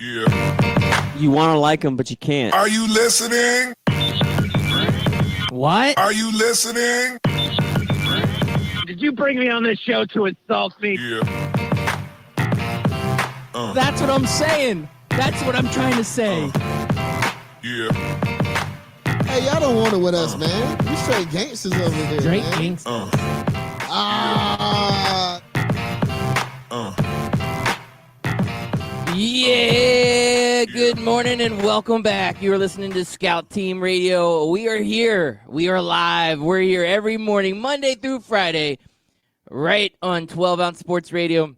Yeah. You want to like him, but you can't. Are you listening? What? Are you listening? Did you bring me on this show to insult me? Yeah. That's what I'm saying. That's what I'm trying to say. Yeah. Hey, y'all don't want it with us, man. You straight gangsters over here, Straight man. gangsters. Yeah, good morning and welcome back. You are listening to Scout Team Radio. We are here. We are live. We're here every morning, Monday through Friday, right on 12-ounce Sports Radio.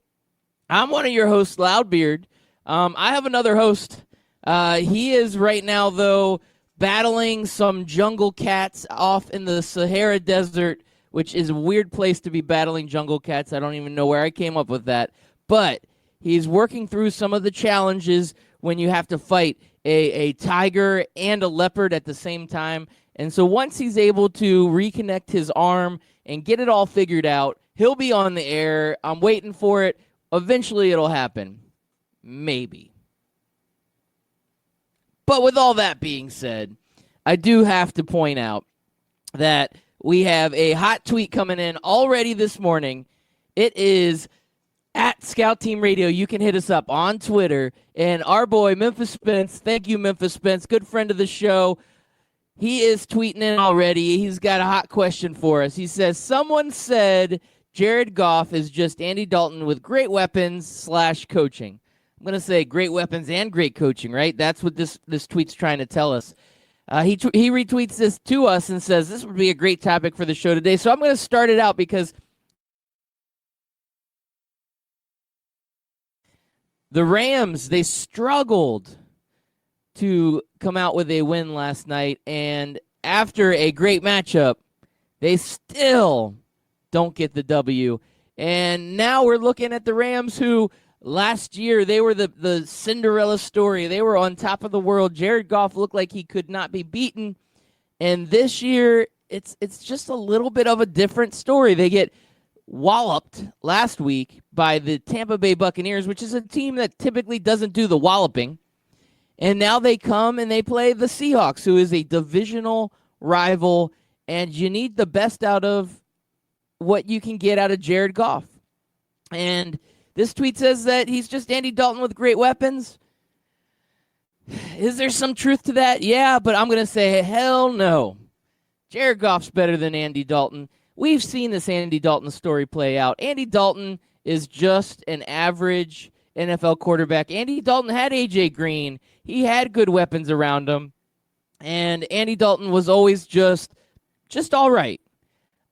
I'm one of your hosts, Loudbeard. I have another host. He is right now, though, battling some jungle cats off in the Sahara Desert, which is a weird place to be battling jungle cats. I don't even know where I came up with that. But he's working through some of the challenges when you have to fight a tiger and a leopard at the same time. And so once he's able to reconnect his arm and get it all figured out, he'll be on the air. I'm waiting for it. Eventually it'll happen. Maybe. But with all that being said, I do have to point out that we have a hot tweet coming in already this morning. It is at Scout Team Radio. You can hit us up on Twitter. And our boy, Memphis Spence, thank you, Memphis Spence, good friend of the show. He is tweeting in already. He's got a hot question for us. He says, someone said Jared Goff is just Andy Dalton with great weapons / coaching. I'm going to say great weapons and great coaching, right? That's what this tweet's trying to tell us. He retweets this to us and says, this would be a great topic for the show today. So I'm going to start it out because the Rams, they struggled to come out with a win last night. And after a great matchup, they still don't get the W. And now we're looking at the Rams who last year, they were the Cinderella story. They were on top of the world. Jared Goff looked like he could not be beaten. And this year, it's just a little bit of a different story. They get walloped last week by the Tampa Bay Buccaneers, which is a team that typically doesn't do the walloping. And now they come and they play the Seahawks, who is a divisional rival. And you need the best out of what you can get out of Jared Goff. And this tweet says that he's just Andy Dalton with great weapons. Is there some truth to that? Yeah, but I'm going to say hell no. Jared Goff's better than Andy Dalton. We've seen this Andy Dalton story play out. Andy Dalton is just an average NFL quarterback. Andy Dalton had A.J. Green. He had good weapons around him. And Andy Dalton was always just all right.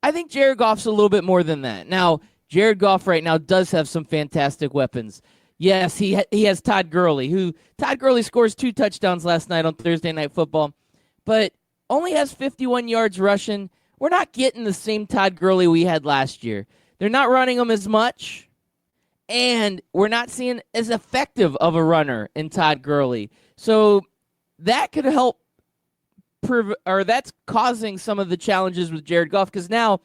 I think Jared Goff's a little bit more than that. Now, Jared Goff right now does have some fantastic weapons. Yes, he has Todd Gurley, Todd Gurley scores 2 touchdowns last night on Thursday Night Football, but only has 51 yards rushing. We're not getting the same Todd Gurley we had last year. They're not running him as much, and we're not seeing as effective of a runner in Todd Gurley. So that could help, that's causing some of the challenges with Jared Goff, because now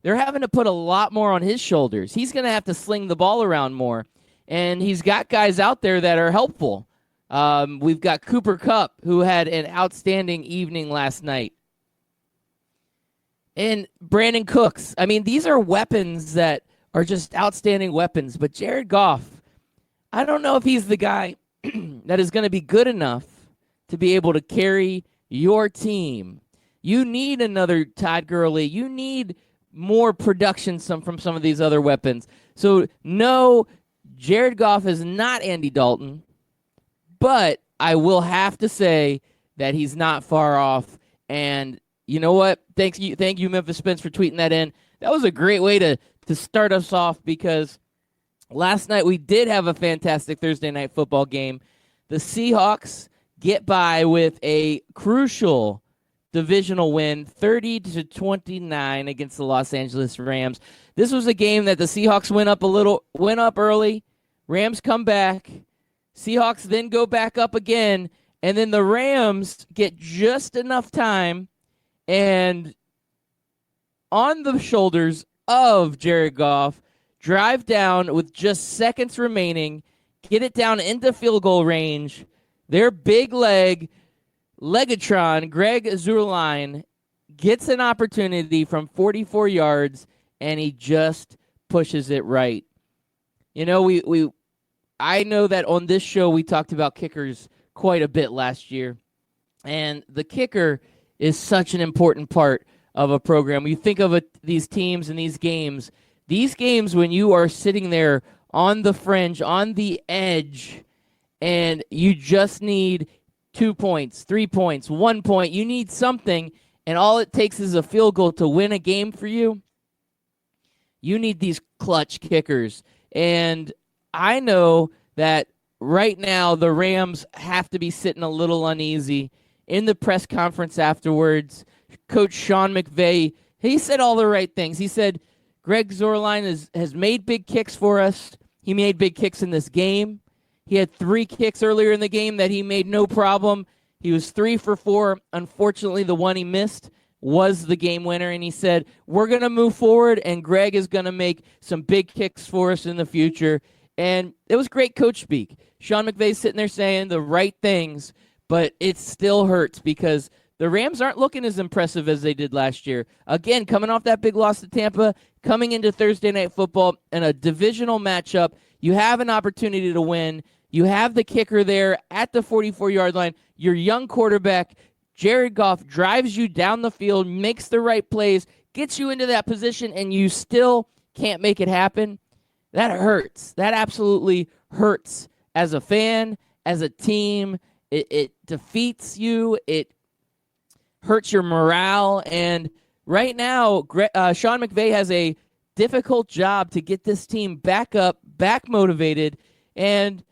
they're having to put a lot more on his shoulders. He's going to have to sling the ball around more. And he's got guys out there that are helpful. We've got Cooper Kupp, who had an outstanding evening last night. And Brandon Cooks. I mean, these are weapons that are just outstanding weapons. But Jared Goff, I don't know if he's the guy that is going to be good enough to be able to carry your team. You need another Todd Gurley. You need more production from some of these other weapons. So, no, Jared Goff is not Andy Dalton, but I will have to say that he's not far off. And you know what? Thank you, Memphis Spence, for tweeting that in. That was a great way to start us off, because last night we did have a fantastic Thursday Night Football game. The Seahawks get by with a crucial divisional win, 30-29 against the Los Angeles Rams. This was a game that the Seahawks went up early. Rams come back. Seahawks then go back up again, and then the Rams get just enough time, and on the shoulders of Jared Goff, drive down with just seconds remaining, get it down into field goal range. Their big leg, Legatron, Greg Zuerlein, gets an opportunity from 44 yards, and he just pushes it right. You know, I know that on this show we talked about kickers quite a bit last year, and the kicker is such an important part of a program. You think of these teams and these games when you are sitting there on the fringe, on the edge, and you just need 2 points, 3 points, 1 point. You need something, and all it takes is a field goal to win a game for you. You need these clutch kickers. And I know that right now the Rams have to be sitting a little uneasy. In the press conference afterwards, Coach Sean McVay, he said all the right things. He said, Greg Zuerlein has made big kicks for us. He made big kicks in this game. He had 3 kicks earlier in the game that he made no problem. He was 3 for 4. Unfortunately, the one he missed was the game winner, and he said, we're going to move forward, and Greg is going to make some big kicks for us in the future. And it was great coach speak. Sean McVay sitting there saying the right things, but it still hurts because the Rams aren't looking as impressive as they did last year. Again, coming off that big loss to Tampa, coming into Thursday Night Football in a divisional matchup, you have an opportunity to win. You have the kicker there at the 44-yard line. Your young quarterback, Jared Goff, drives you down the field, makes the right plays, gets you into that position, and you still can't make it happen. That hurts. That absolutely hurts as a fan, as a team. It defeats you. It hurts your morale. And right now, Sean McVay has a difficult job to get this team back up, back motivated, and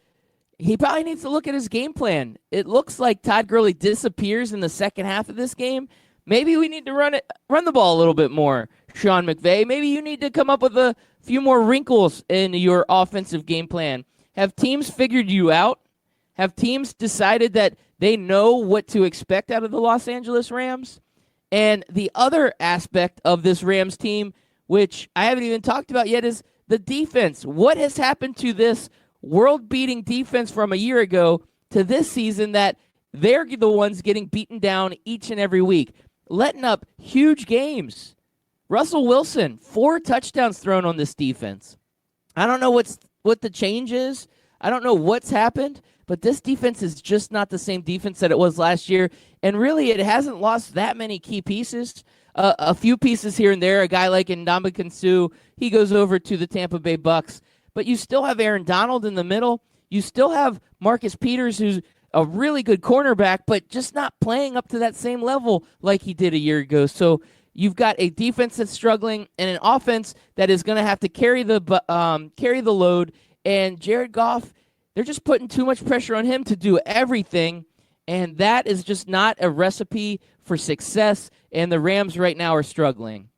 he probably needs to look at his game plan. It looks like Todd Gurley disappears in the second half of this game. Maybe we need to run the ball a little bit more, Sean McVay. Maybe you need to come up with a few more wrinkles in your offensive game plan. Have teams figured you out? Have teams decided that they know what to expect out of the Los Angeles Rams? And the other aspect of this Rams team, which I haven't even talked about yet, is the defense. What has happened to this world-beating defense from a year ago to this season that they're the ones getting beaten down each and every week, letting up huge games? Russell Wilson, 4 touchdowns thrown on this defense. I don't know what the change is. I don't know what's happened, but this defense is just not the same defense that it was last year, and really it hasn't lost that many key pieces. A few pieces here and there. A guy like Ndamukong Suh, he goes over to the Tampa Bay Bucks. But you still have Aaron Donald in the middle. You still have Marcus Peters, who's a really good cornerback, but just not playing up to that same level like he did a year ago. So you've got a defense that's struggling and an offense that is going to have to carry the load. And Jared Goff, they're just putting too much pressure on him to do everything, and that is just not a recipe for success, and the Rams right now are struggling.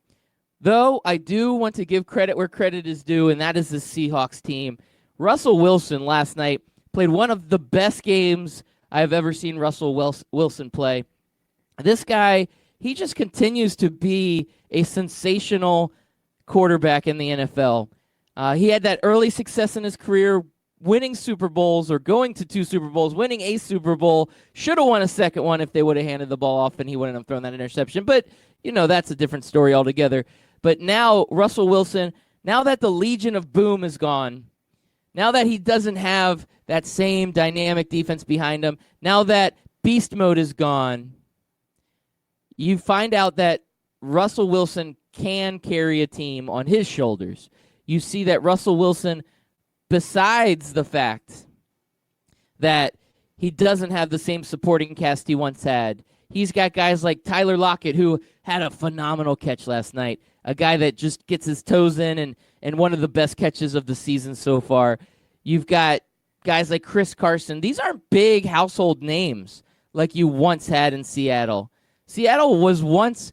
Though I do want to give credit where credit is due, and that is the Seahawks team. Russell Wilson last night played one of the best games I've ever seen Russell Wilson play. This guy, he just continues to be a sensational quarterback in the NFL. He had that early success in his career, winning Super Bowls or going to 2 Super Bowls, winning a Super Bowl. Should have won a second one if they would have handed the ball off and he wouldn't have thrown that interception. But, you know, that's a different story altogether. But now, Russell Wilson, now that the Legion of Boom is gone, now that he doesn't have that same dynamic defense behind him, now that beast mode is gone, you find out that Russell Wilson can carry a team on his shoulders. You see that Russell Wilson, besides the fact that he doesn't have the same supporting cast he once had, he's got guys like Tyler Lockett, who had a phenomenal catch last night. A guy that just gets his toes in and one of the best catches of the season so far. You've got guys like Chris Carson. These aren't big household names like you once had in Seattle. Seattle was once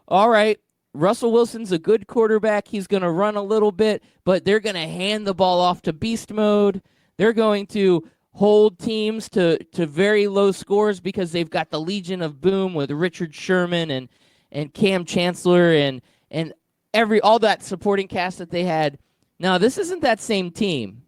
all right, Russell Wilson's a good quarterback. He's going to run a little bit, but they're going to hand the ball off to beast mode. They're going to hold teams to very low scores because they've got the Legion of Boom with Richard Sherman and Cam Chancellor and all that supporting cast that they had. Now, this isn't that same team.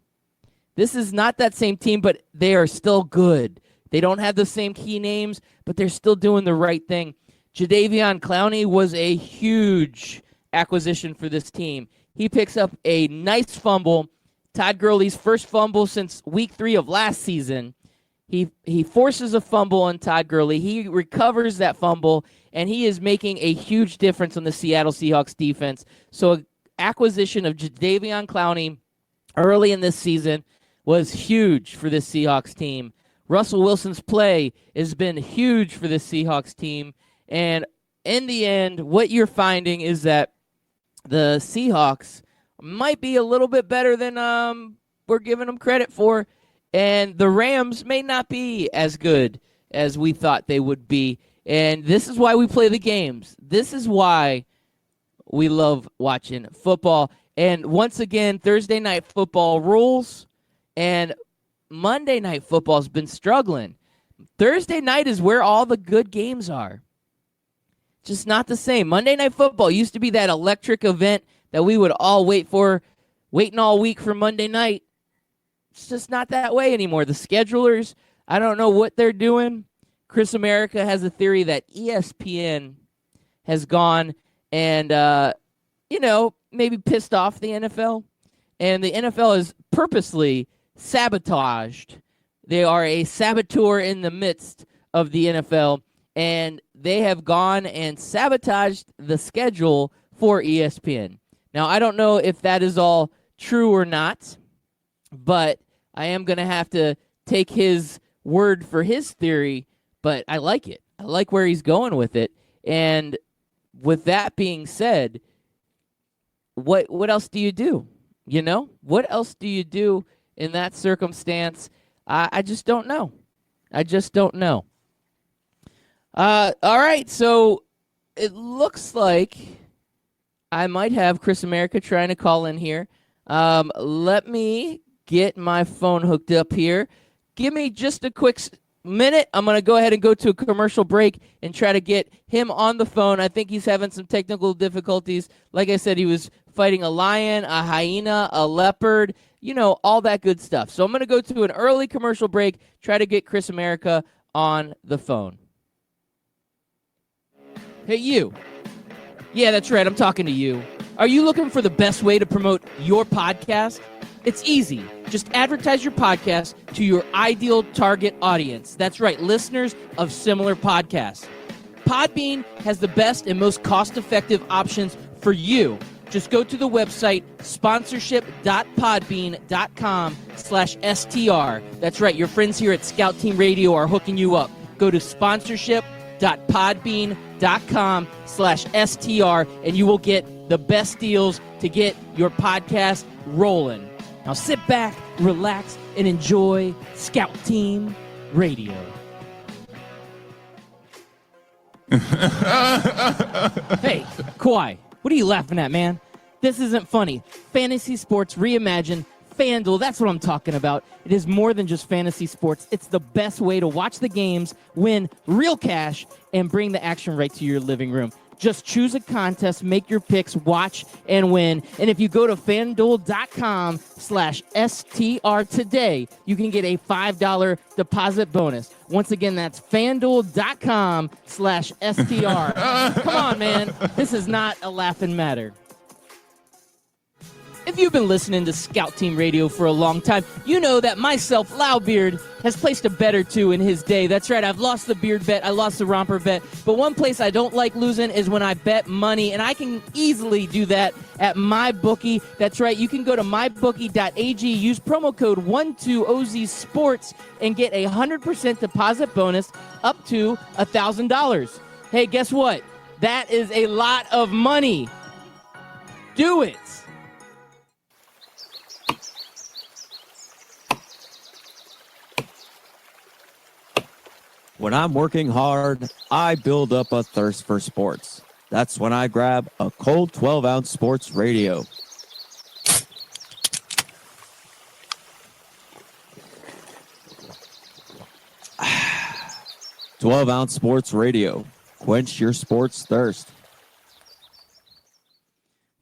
This is not that same team, but they are still good. They don't have the same key names, but they're still doing the right thing. Jadeveon Clowney was a huge acquisition for this team. He picks up a nice fumble, Todd Gurley's first fumble since week 3 of last season. He forces a fumble on Todd Gurley. He recovers that fumble, and he is making a huge difference on the Seattle Seahawks defense. So acquisition of Jadeveon Clowney early in this season was huge for this Seahawks team. Russell Wilson's play has been huge for this Seahawks team. And in the end, what you're finding is that the Seahawks might be a little bit better than we're giving them credit for. And the Rams may not be as good as we thought they would be. And this is why we play the games. This is why we love watching football. And once again, Thursday night football rules. And Monday night football has been struggling. Thursday night is where all the good games are. Just not the same. Monday night football used to be that electric event that we would all waiting all week for Monday night. It's just not that way anymore. The schedulers, I don't know what they're doing. Chris America has a theory that ESPN has gone and, maybe pissed off the NFL. And the NFL is purposely sabotaged. They are a saboteur in the midst of the NFL, and they have gone and sabotaged the schedule for ESPN. Now, I don't know if that is all true or not, but I am going to have to take his word for his theory, but I like it. I like where he's going with it. And with that being said, what else do you do? What else do you do in that circumstance? I just don't know. All right, so it looks like I might have Chris America trying to call in here. Let me get my phone hooked up here. Give me just a quick minute. I'm going to go ahead and go to a commercial break and try to get him on the phone. I think he's having some technical difficulties. Like I said, he was fighting a lion, a hyena, a leopard, all that good stuff. So I'm going to go to an early commercial break, try to get Chris America on the phone. Hey, you. Yeah, that's right. I'm talking to you. Are you looking for the best way to promote your podcast? It's easy. Just advertise your podcast to your ideal target audience. That's right, listeners of similar podcasts. Podbean has the best and most cost-effective options for you. Just go to the website sponsorship.podbean.com/STR. That's right, your friends here at Scout Team Radio are hooking you up. Go to sponsorship.podbean.com/STR and you will get the best deals to get your podcast rolling. Now sit back, relax, and enjoy Scout Team Radio. Hey, Kawhi, what are you laughing at, man? This isn't funny. Fantasy sports reimagined. FanDuel, that's what I'm talking about. It is more than just fantasy sports. It's the best way to watch the games, win real cash, and bring the action right to your living room. Just choose a contest, make your picks, watch, and win. And if you go to FanDuel.com/STR today, you can get a $5 deposit bonus. Once again, that's FanDuel.com/STR. Come on, man. This is not a laughing matter. If you've been listening to Scout Team Radio for a long time, you know that myself, Loudbeard, has placed a bet or two in his day. That's right, I've lost the beard bet, I lost the romper bet, but one place I don't like losing is when I bet money, and I can easily do that at MyBookie. That's right, you can go to mybookie.ag, use promo code 12OZSports, and get a 100% deposit bonus up to $1,000. Hey, guess what? That is a lot of money. Do it. When I'm working hard, I build up a thirst for sports. That's when I grab a cold 12-ounce sports radio. "12-ounce sports radio. Quench your sports thirst."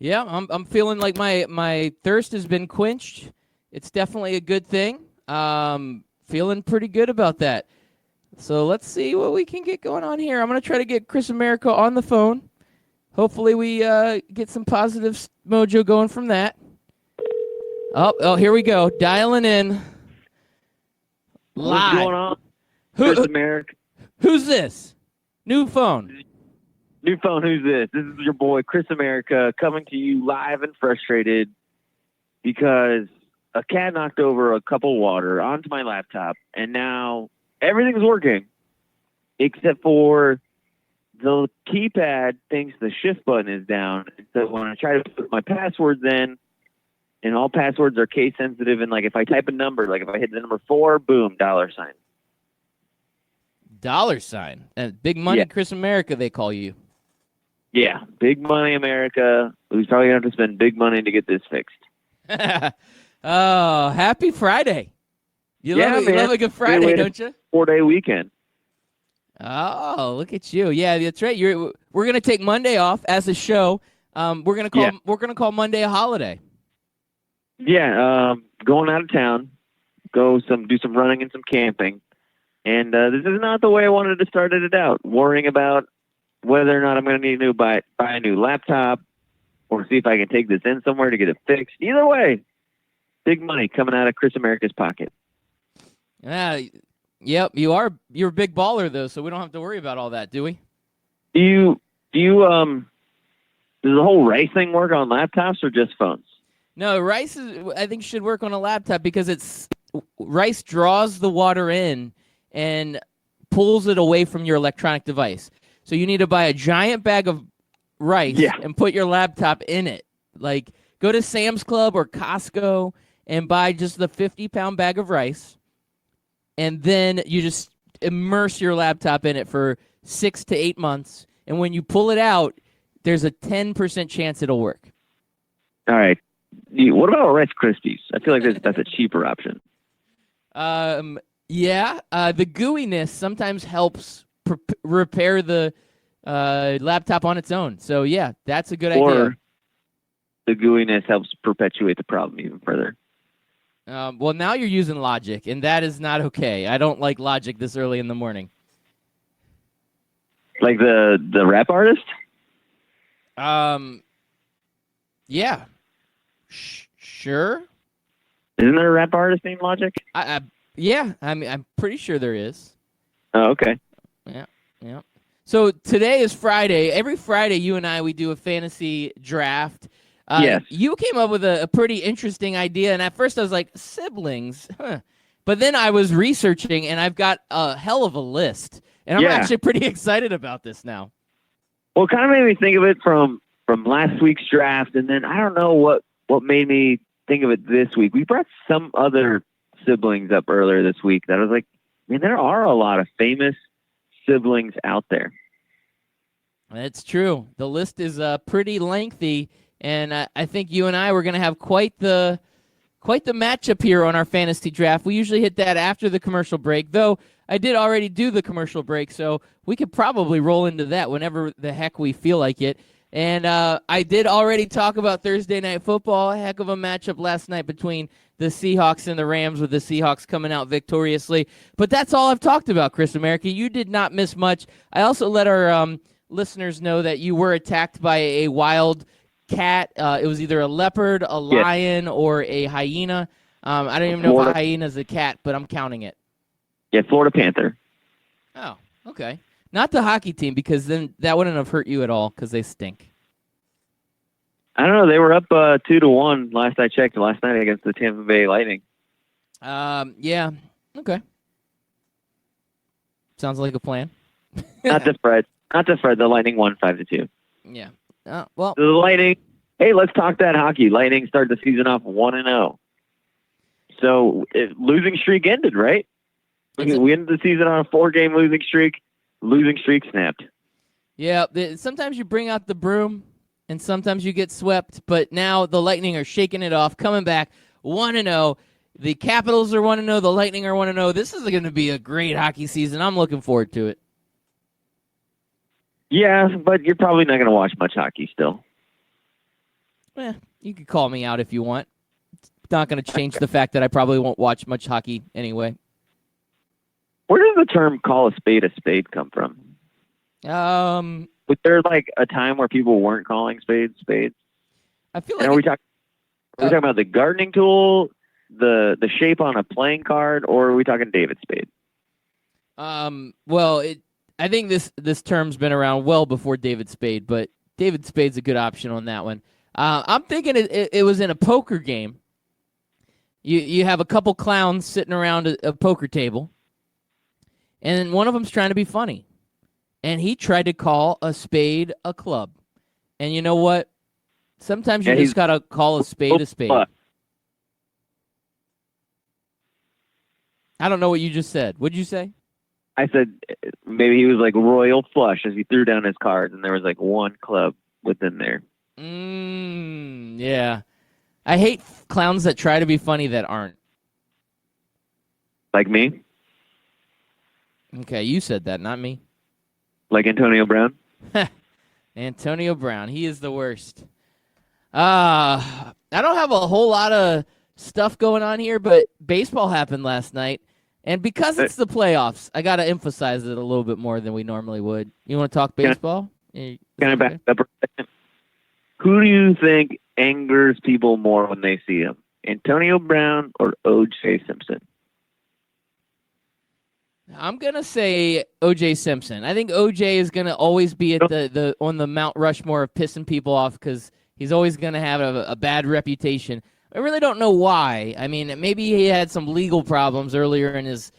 Yeah, I'm feeling like my thirst has been quenched. it's definitely a good thing. Feeling pretty good about that. So let's see what we can get going on here. I'm going to try to get Chris America on the phone. Hopefully we get some positive mojo going from that. Oh, here we go. Dialing in. What's Live. going on, Chris America? Who's this? New phone. New phone, who's this? This is your boy, Chris America, coming to you live and frustrated because a cat knocked over a cup of water onto my laptop, and now everything's working except for the keypad thinks the shift button is down. And so when I try to put my passwords in, and all passwords are case sensitive, and like if I type a number, like if I hit the number 4, boom, $sign. $sign. And Big Money Yeah. Chris America, they call you. Yeah, big money America. Who's probably gonna have to spend big money to get this fixed. Oh, happy Friday. You Yeah, love, you man. love a good Great Friday, way to- don't you? 4-day weekend. Oh, look at you. Yeah, that's right. We're going to take Monday off as a show. We're going to call Monday a holiday. Yeah, going out of town, do some running and some camping. And this is not the way I wanted to start it out, worrying about whether or not I'm going to need to buy a new laptop or see if I can take this in somewhere to get it fixed. Either way, big money coming out of Chris America's pocket. Yep, you're a big baller though, so we don't have to worry about all that, do we? Do you does the whole rice thing work on laptops or just phones? No, rice I think should work on a laptop because rice draws the water in and pulls it away from your electronic device. So you need to buy a giant bag of rice and put your laptop in it. Like go to Sam's Club or Costco and buy just the 50-pound bag of rice. And then you just immerse your laptop in it for 6 to 8 months. And when you pull it out, there's a 10% chance it'll work. All right. What about Rice Krispies? I feel like that's a cheaper option. Yeah. The gooiness sometimes helps repair the laptop on its own. So, yeah, that's a good idea. Or the gooiness helps perpetuate the problem even further. Well, now you're using logic, and that is not okay. I don't like logic this early in the morning. Like the rap artist? Yeah. Sure. Isn't there a rap artist named Logic? Yeah. I mean, I'm pretty sure there is. Oh, okay. Yeah. So today is Friday. Every Friday, you and I, we do a fantasy draft. Yes. You came up with a pretty interesting idea, and at first I was like, siblings? Huh. But then I was researching, and I've got a hell of a list. And I'm actually pretty excited about this now. Well, it kind of made me think of it from last week's draft, and then I don't know what made me think of it this week. We brought some other siblings up earlier this week that I was like, I mean, there are a lot of famous siblings out there. That's true. The list is pretty lengthy, and I think you and I were going to have quite the matchup here on our fantasy draft. We usually hit that after the commercial break, though I did already do the commercial break, so we could probably roll into that whenever the heck we feel like it. And I did already talk about Thursday Night Football, a heck of a matchup last night between the Seahawks and the Rams, with the Seahawks coming out victoriously. But that's all I've talked about, Chris America. You did not miss much. I also let our listeners know that you were attacked by a wild cat. It was either a leopard, a lion, or a hyena. I don't even know if a hyena is a cat, but I'm counting it. Yeah, Florida Panther. Oh, okay. Not the hockey team, because then that wouldn't have hurt you at all, because they stink. I don't know. They were up 2-1 last I checked last night against the Tampa Bay Lightning. Yeah. Okay. Sounds like a plan. Not to fret. The Lightning won 5-2. Yeah. Well. The Lightning. Hey, let's talk that hockey. Lightning start the season off 1-0. So losing streak ended, right? We ended the season on a 4-game losing streak. Losing streak snapped. Yeah. Sometimes you bring out the broom, and sometimes you get swept. But now the Lightning are shaking it off, coming back 1-0. The Capitals are 1-0. The Lightning are 1-0. This is going to be a great hockey season. I'm looking forward to it. Yeah, but you're probably not going to watch much hockey still. You can call me out if you want. not going to change the fact that I probably won't watch much hockey anyway. Where does the term "call a spade" come from? Was there like a time where people weren't calling spades spades? I feel And like are we talking about the gardening tool, the shape on a playing card, or are we talking David Spade? well, I think this term's been around well before David Spade, but David Spade's a good option on that one. I'm thinking it was in a poker game. You have a couple clowns sitting around a poker table, and one of them's trying to be funny, and he tried to call a spade a club. And you know what? Sometimes you just gotta call a spade a spade. I don't know what you just said. What'd you say? I said maybe he was like royal flush as he threw down his cards, and there was like one club within there. Yeah. I hate clowns that try to be funny that aren't. Like me? Okay, you said that, not me. Like Antonio Brown? Antonio Brown, he is the worst. I don't have a whole lot of stuff going on here, but baseball happened last night. And because it's the playoffs, I got to emphasize it a little bit more than we normally would. You want to talk baseball? Can I back up a second? Who do you think angers people more when they see him? Antonio Brown or O.J. Simpson? I'm gonna say O.J. Simpson. I think O.J. is gonna always be at the on the Mount Rushmore of pissing people off because he's always gonna have a bad reputation. I really don't know why. I mean, maybe he had some legal problems earlier in his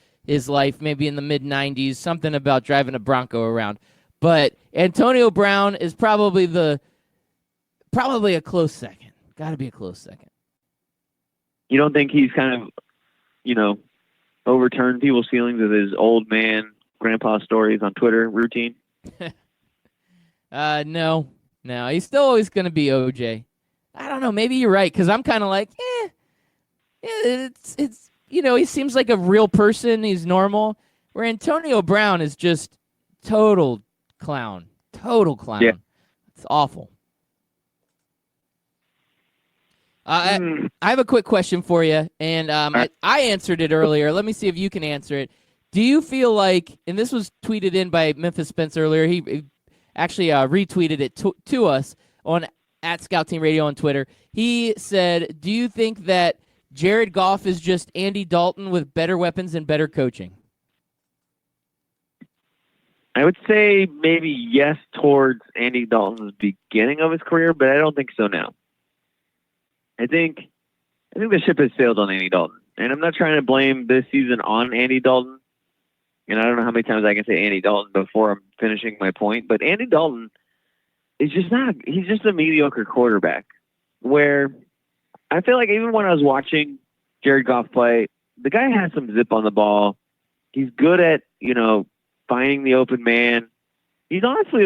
life, maybe in the mid-'90s, something about driving a Bronco around. But Antonio Brown is probably a close second. Got to be a close second. You don't think he's kind of, overturned people's feelings with his old man grandpa stories on Twitter routine? No. He's still always going to be OJ. I don't know. Maybe you're right because I'm kind of like, it's he seems like a real person. He's normal. Where Antonio Brown is just total clown. Yeah. It's awful. I have a quick question for you, and I answered it earlier. Let me see if you can answer it. Do you feel like, and this was tweeted in by Memphis Spence earlier, he actually retweeted it to us on at Scout Team Radio on Twitter. He said, do you think that Jared Goff is just Andy Dalton with better weapons and better coaching? I would say maybe yes towards Andy Dalton's beginning of his career, but I don't think so now. I think the ship has sailed on Andy Dalton. And I'm not trying to blame this season on Andy Dalton. And I don't know how many times I can say Andy Dalton before I'm finishing my point, but Andy Dalton is he's just a mediocre quarterback where I feel like even when I was watching Jared Goff play, the guy has some zip on the ball. He's good at, finding the open man. He's honestly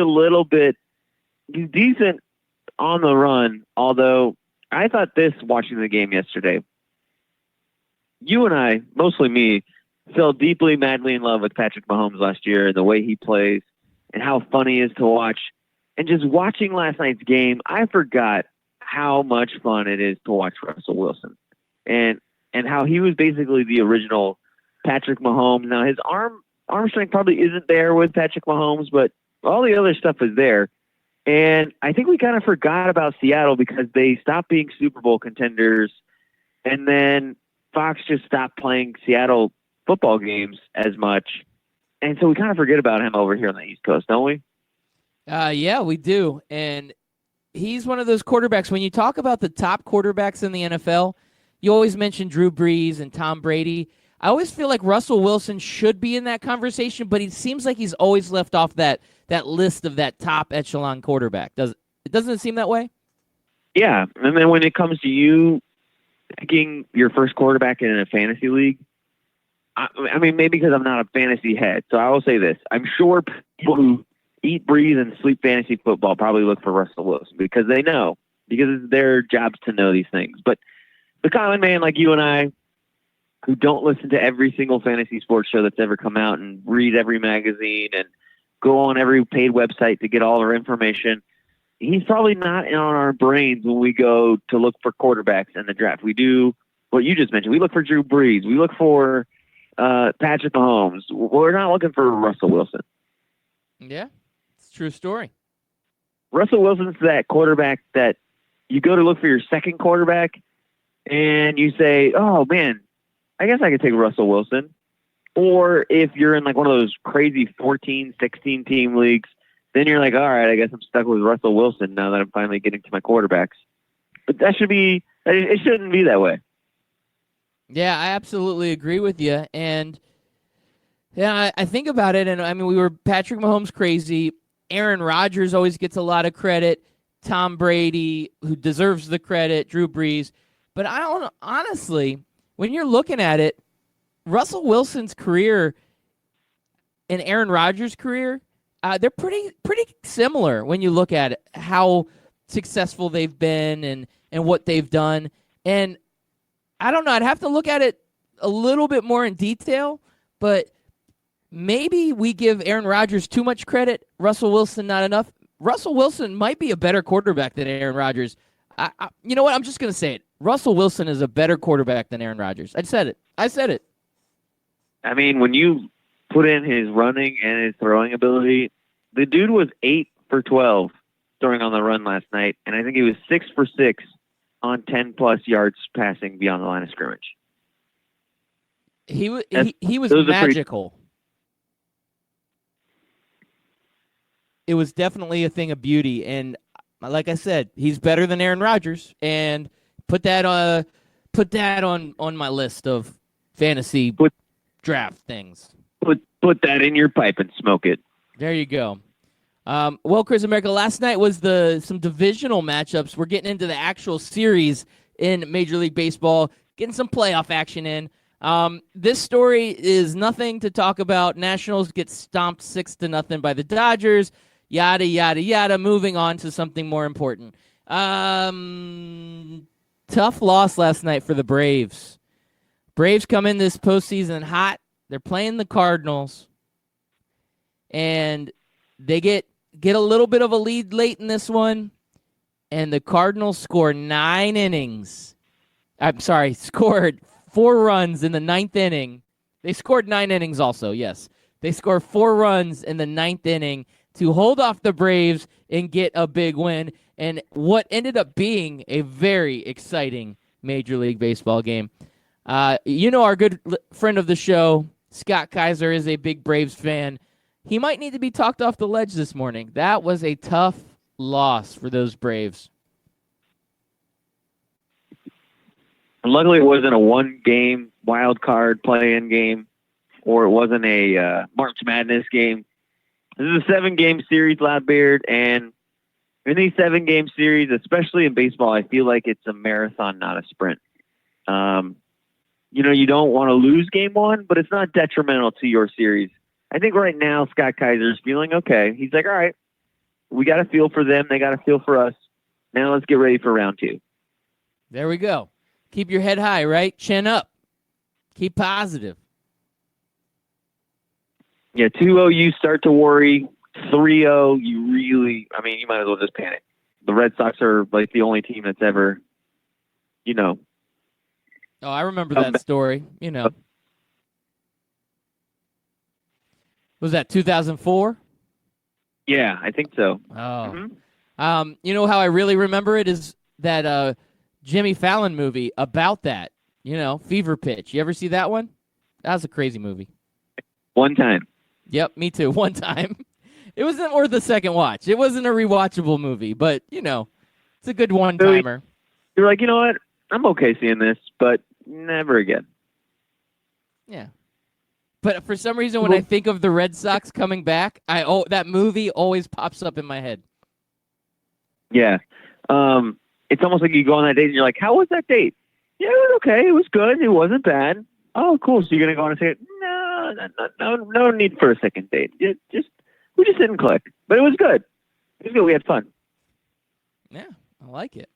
he's decent on the run, although I thought this watching the game yesterday. You and I, mostly me, fell deeply, madly in love with Patrick Mahomes last year and the way he plays and how fun he is to watch. And just watching last night's game, I forgot how much fun it is to watch Russell Wilson and how he was basically the original Patrick Mahomes. Now, his arm strength probably isn't there with Patrick Mahomes, but all the other stuff is there. And I think we kind of forgot about Seattle because they stopped being Super Bowl contenders. And then Fox just stopped playing Seattle football games as much. And so we kind of forget about him over here on the East Coast, don't we? Yeah, we do. And he's one of those quarterbacks. When you talk about the top quarterbacks in the NFL, you always mention Drew Brees and Tom Brady. I always feel like Russell Wilson should be in that conversation, but he seems like he's always left off that list of that top echelon quarterback. Doesn't it seem that way? Yeah. And then when it comes to you picking your first quarterback in a fantasy league, I mean, maybe because I'm not a fantasy head. So I will say this. I'm sure people who eat, breathe, and sleep fantasy football probably look for Russell Wilson because they know, because it's their jobs to know these things. But the common man like you and I, who don't listen to every single fantasy sports show that's ever come out and read every magazine and go on every paid website to get all our information, he's probably not on our brains when we go to look for quarterbacks in the draft. We do what you just mentioned. We look for Drew Brees. We look for Patrick Mahomes. We're not looking for Russell Wilson. Yeah, it's a true story. Russell Wilson's that quarterback that you go to look for your second quarterback, and you say, oh, man, I guess I could take Russell Wilson. Or if you're in like one of those crazy 14, 16 team leagues, then you're like, all right, I guess I'm stuck with Russell Wilson now that I'm finally getting to my quarterbacks. But it shouldn't be that way. Yeah, I absolutely agree with you. And yeah, I think about it, and I mean, we were Patrick Mahomes crazy. Aaron Rodgers always gets a lot of credit. Tom Brady, who deserves the credit. Drew Brees. But I don't honestly, when you're looking at it, Russell Wilson's career and Aaron Rodgers' career, they're pretty similar when you look at it, how successful they've been and what they've done. And I don't know, I'd have to look at it a little bit more in detail, but maybe we give Aaron Rodgers too much credit, Russell Wilson not enough. Russell Wilson might be a better quarterback than Aaron Rodgers. You know what? I'm just going to say it. Russell Wilson is a better quarterback than Aaron Rodgers. I said it. I mean, when you put in his running and his throwing ability, the dude was 8 for 12 throwing on the run last night, and I think he was 6 for 6 on 10-plus yards passing beyond the line of scrimmage. He was magical. It was definitely a thing of beauty, and like I said, he's better than Aaron Rodgers, and put that on my list of fantasy draft things. Put that in your pipe and smoke it. There you go. Well, Chris America, last night was some divisional matchups. We're getting into the actual series in Major League Baseball, getting some playoff action in. This story is nothing to talk about. Nationals get stomped 6-0 by the Dodgers. Yada, yada, yada. Moving on to something more important. Tough loss last night for the Braves. Braves come in this postseason hot. They're playing the Cardinals. And they get a little bit of a lead late in this one. And the Cardinals score 9 innings. Scored 4 runs in the 9th inning. They scored 9 innings also, yes. They scored 4 runs in the 9th inning to hold off the Braves and get a big win. And what ended up being a very exciting Major League Baseball game. Our good friend of the show, Scott Kaiser, is a big Braves fan. He might need to be talked off the ledge this morning. That was a tough loss for those Braves. Luckily, it wasn't a one-game wild card play-in game, or it wasn't a March Madness game. This is a 7-game series, Loudbeard, and in these 7-game series, especially in baseball, I feel like it's a marathon, not a sprint. You don't want to lose game 1, but it's not detrimental to your series. I think right now Scott Kaiser's feeling okay. He's like, all right, we got a feel for them. They got a feel for us. Now let's get ready for round 2. There we go. Keep your head high, right? Chin up. Keep positive. Yeah, 2-0, you start to worry. 3-0, you might as well just panic. The Red Sox are like the only team that's ever, Oh, I remember that story. Was that 2004? Yeah, I think so. Oh. Mm-hmm. How I really remember it is that Jimmy Fallon movie about that. Fever Pitch. You ever see that one? That was a crazy movie. One time. Yep, me too. One time. It wasn't worth a second watch. It wasn't a rewatchable movie, but, it's a good one-timer. You're like, you know what? I'm okay seeing this, but never again. Yeah. But for some reason, when I think of the Red Sox coming back, that movie always pops up in my head. Yeah. It's almost like you go on that date and you're like, how was that date? Yeah, it was okay. It was good. It wasn't bad. Oh, cool. So you're going to go on and say, no need for a second date. We just didn't click. But it was good. It was good. We had fun. Yeah, I like it.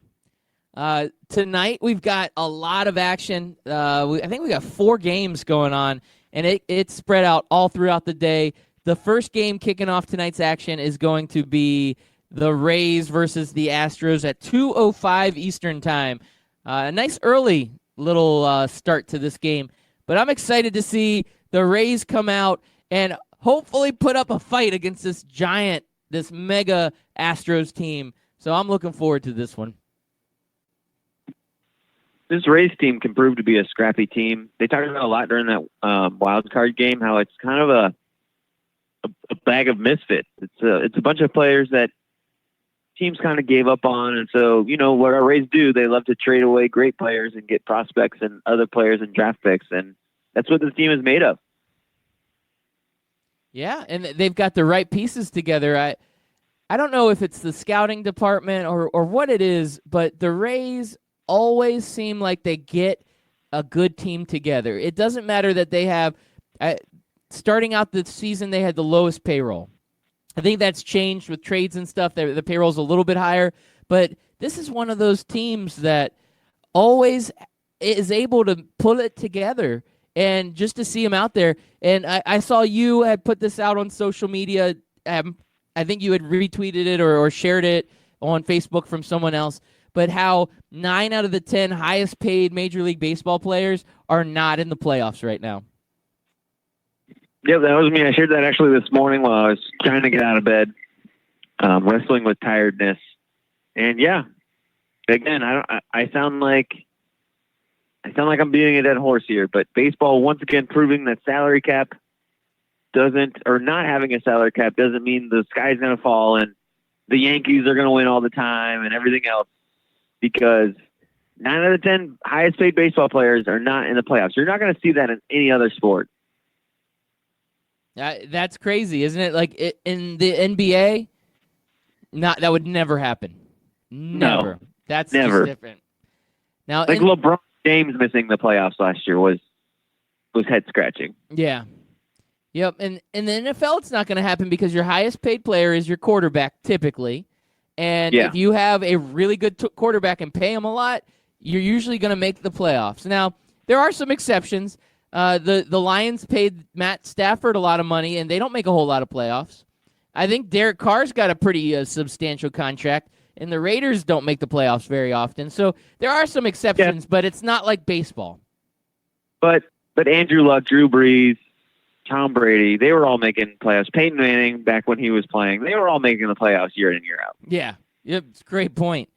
Tonight, we've got a lot of action. I think we got 4 games going on, and it's spread out all throughout the day. The first game kicking off tonight's action is going to be the Rays versus the Astros at 2:05 Eastern Time. A nice early start to this game. But I'm excited to see the Rays come out and hopefully put up a fight against this mega Astros team. So I'm looking forward to this one. This Rays team can prove to be a scrappy team. They talked about a lot during that wild card game, how it's kind of a bag of misfits. It's a bunch of players that teams kind of gave up on. And so, what our Rays do, they love to trade away great players and get prospects and other players and draft picks. And that's what this team is made of. Yeah, and they've got the right pieces together. I don't know if it's the scouting department or what it is, but the Rays always seem like they get a good team together. It doesn't matter that they have, starting out the season, they had the lowest payroll. I think that's changed with trades and stuff. The payroll's a little bit higher, but this is one of those teams that always is able to pull it together. And just to see him out there, and I saw you had put this out on social media. I think you had retweeted it or shared it on Facebook from someone else, but how 9 out of the 10 highest paid Major League Baseball players are not in the playoffs right now. Yeah, that was me. I shared that actually this morning while I was trying to get out of bed, wrestling with tiredness. And yeah, again, I sound like I'm beating a dead horse here, but baseball once again proving that salary cap not having a salary cap doesn't mean the sky's going to fall and the Yankees are going to win all the time and everything else, because 9 out of 10 highest paid baseball players are not in the playoffs. You're not going to see that in any other sport. That's crazy, isn't it? Like in the NBA, that would never happen. Never. No, That's never. Just different. Now, like LeBron James missing the playoffs last year was head scratching. Yeah. Yep. And in the NFL, it's not going to happen because your highest paid player is your quarterback typically. And if you have a really good quarterback and pay him a lot, you're usually going to make the playoffs. Now, there are some exceptions. The Lions paid Matt Stafford a lot of money, and they don't make a whole lot of playoffs. I think Derek Carr's got a pretty substantial contract, and the Raiders don't make the playoffs very often. So there are some exceptions, but it's not like baseball. But Andrew Luck, Drew Brees, Tom Brady, they were all making playoffs. Peyton Manning, back when he was playing, they were all making the playoffs year in and year out. Yeah, yep, it's a great point.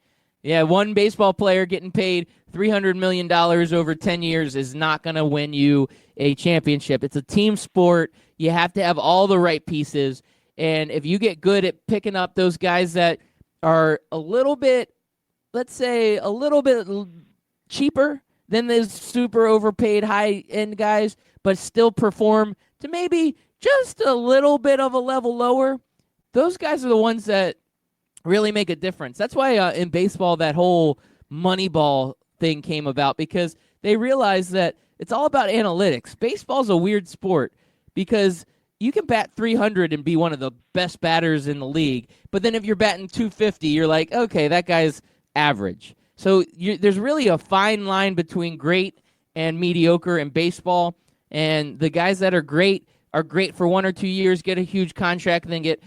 Yeah, one baseball player getting paid $300 million over 10 years is not going to win you a championship. It's a team sport. You have to have all the right pieces. And if you get good at picking up those guys that are a little bit, let's say, a little bit cheaper than those super overpaid high-end guys, but still perform to maybe just a little bit of a level lower, those guys are the ones that really make a difference. That's why in baseball that whole Moneyball thing came about, because they realized that it's all about analytics. Baseball's a weird sport because you can bat 300 and be one of the best batters in the league, but then if you're batting 250, you're like, okay, that guy's average. So there's really a fine line between great and mediocre in baseball, and the guys that are great for 1 or 2 years, get a huge contract, and then get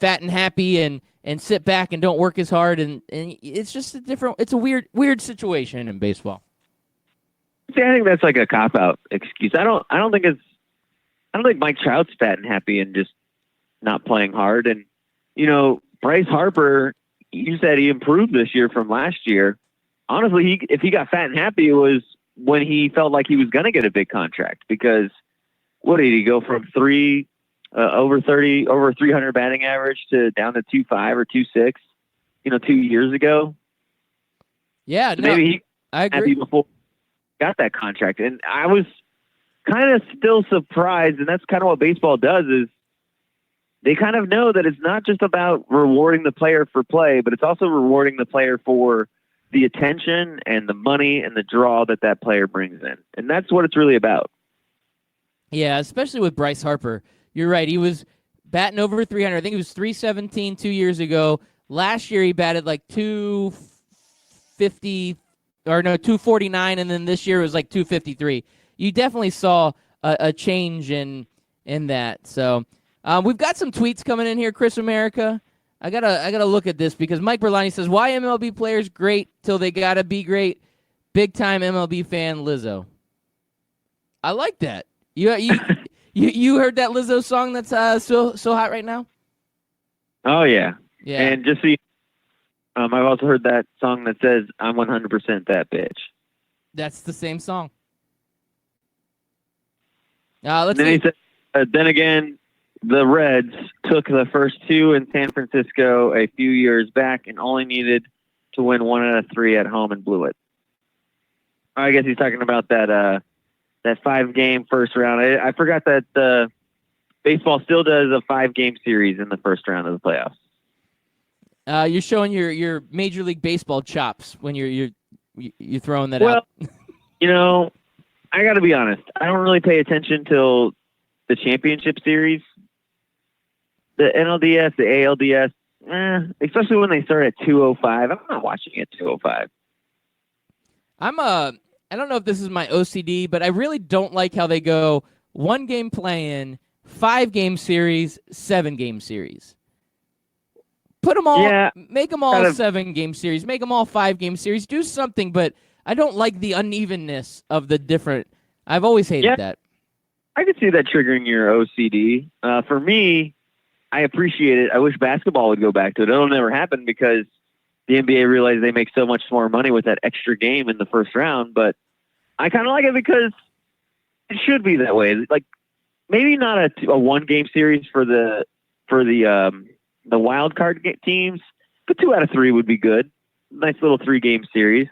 fat and happy and sit back and don't work as hard, and it's just it's a weird situation in baseball. See, I think that's like a cop-out excuse. I don't think Mike Trout's fat and happy and just not playing hard. And Bryce Harper, you said he improved this year from last year. Honestly, if he got fat and happy, it was when he felt like he was going to get a big contract, because what did he go from over 300 batting average to down to 2.5 or 2.6, 2 years ago? Yeah, so maybe I agree. Happy before he got that contract. And I was kind of still surprised, and that's kind of what baseball does, is they kind of know that it's not just about rewarding the player for play, but it's also rewarding the player for the attention and the money and the draw that player brings in. And that's what it's really about. Yeah, especially with Bryce Harper. You're right. He was batting over 300. I think it was 317 2 years ago. Last year he batted like 249, and then this year it was like 253. You definitely saw a change in that. So we've got some tweets coming in here, Chris America. I gotta look at this because Mike Berlani says, why MLB players great till they gotta be great? big time MLB fan Lizzo. I like that. You heard that Lizzo song that's so hot right now? Oh yeah. Yeah. And just so you, I've also heard that song that says "I'm 100% that bitch." That's the same song. Let's And then see. he said, then again, the Reds took the first two in San Francisco a few years back and only needed to win 1 out of 3 at home and blew it. I guess he's talking about that 5-game first round. I forgot that baseball still does a 5-game series in the first round of the playoffs. You're showing your Major League Baseball chops when you're throwing that Well, out. I got to be honest. I don't really pay attention till the championship series. The NLDS, the ALDS, especially when they start at 2:05. I'm not watching at 2:05. I don't know if this is my OCD, but I really don't like how they go 1-game play-in, 5-game series, 7-game series. Put them all, make them all 7-game series, make them all 5-game series. Do something, but I don't like the unevenness of the different. I've always hated that. I could see that triggering your OCD. For me, I appreciate it. I wish basketball would go back to it. It'll never happen because the NBA realized they make so much more money with that extra game in the first round. But I kind of like it because it should be that way. Like maybe not a 1-game series for the wild card teams, but 2 out of 3 would be good. Nice little 3-game series.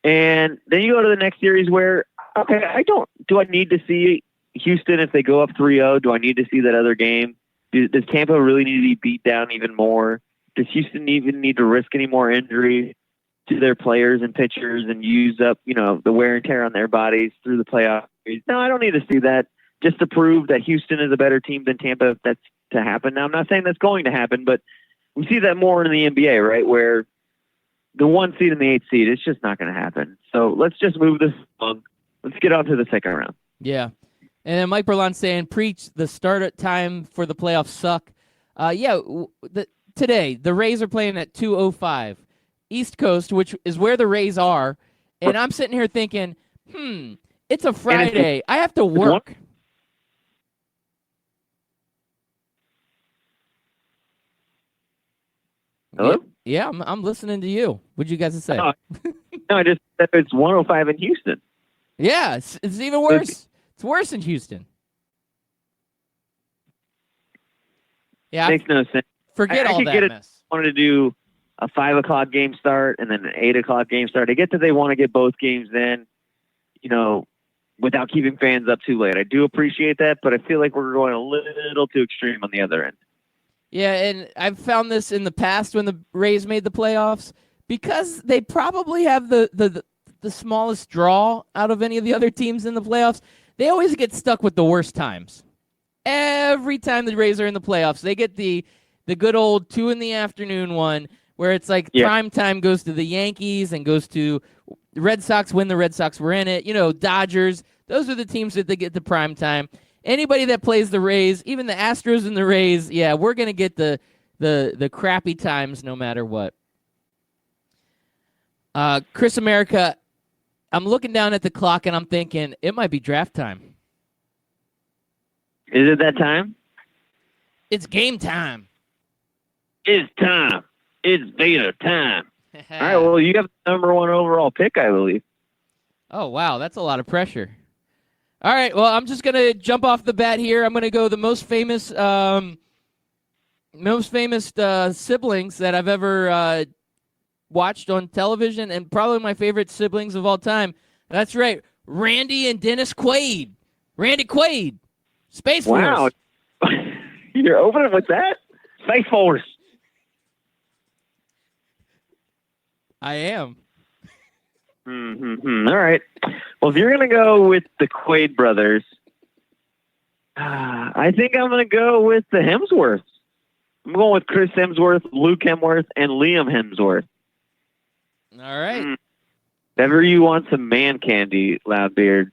And then you go to the next series where, okay, do I need to see Houston if they go up 3-0? Do I need to see that other game? Does Tampa really need to be beat down even more? Does Houston even need to risk any more injury to their players and pitchers and use up, the wear and tear on their bodies through the playoffs? No, I don't need to see that just to prove that Houston is a better team than Tampa if that's to happen. Now, I'm not saying that's going to happen, but we see that more in the NBA, right, where the 1 seed and the 8 seed, it's just not going to happen. So let's just move this along. Let's get on to the second round. Yeah. And then Mike Berlon saying, preach, the start time for the playoffs suck. Today, the Rays are playing at 2:05. East Coast, which is where the Rays are. And I'm sitting here thinking, it's a Friday. I have to work. Hello? Yeah, I'm listening to you. What'd you guys say? No, I just said it's 105 in Houston. Yeah, it's even worse. It's worse in Houston. Yeah, makes no sense. Forget all that mess. I wanted to do a 5 o'clock game start and then an 8 o'clock game start. I get that they want to get both games in, without keeping fans up too late. I do appreciate that, but I feel like we're going a little too extreme on the other end. Yeah, and I've found this in the past when the Rays made the playoffs because they probably have the smallest draw out of any of the other teams in the playoffs. They always get stuck with the worst times. Every time the Rays are in the playoffs, they get the good old 2 p.m. one where it's like prime time goes to the Yankees and goes to the Red Sox when the Red Sox were in it. Dodgers. Those are the teams that they get the prime time. Anybody that plays the Rays, even the Astros and the Rays, we're going to get the crappy times no matter what. Chris America, I'm looking down at the clock and I'm thinking it might be draft time. Is it that time? It's game time. It's time. It's beta time. All right, well, you have the number 1 overall pick, I believe. Oh, wow, that's a lot of pressure. All right, well, I'm just going to jump off the bat here. I'm going to go the most famous siblings that I've ever watched on television and probably my favorite siblings of all time. That's right, Randy and Dennis Quaid. Randy Quaid, Space Force. Wow. You're opening with that? Space Force. I am. All right. Well, if you're going to go with the Quaid brothers, I think I'm going to go with the Hemsworths. I'm going with Chris Hemsworth, Luke Hemsworth, and Liam Hemsworth. All right. If ever you want some man candy, Loudbeard,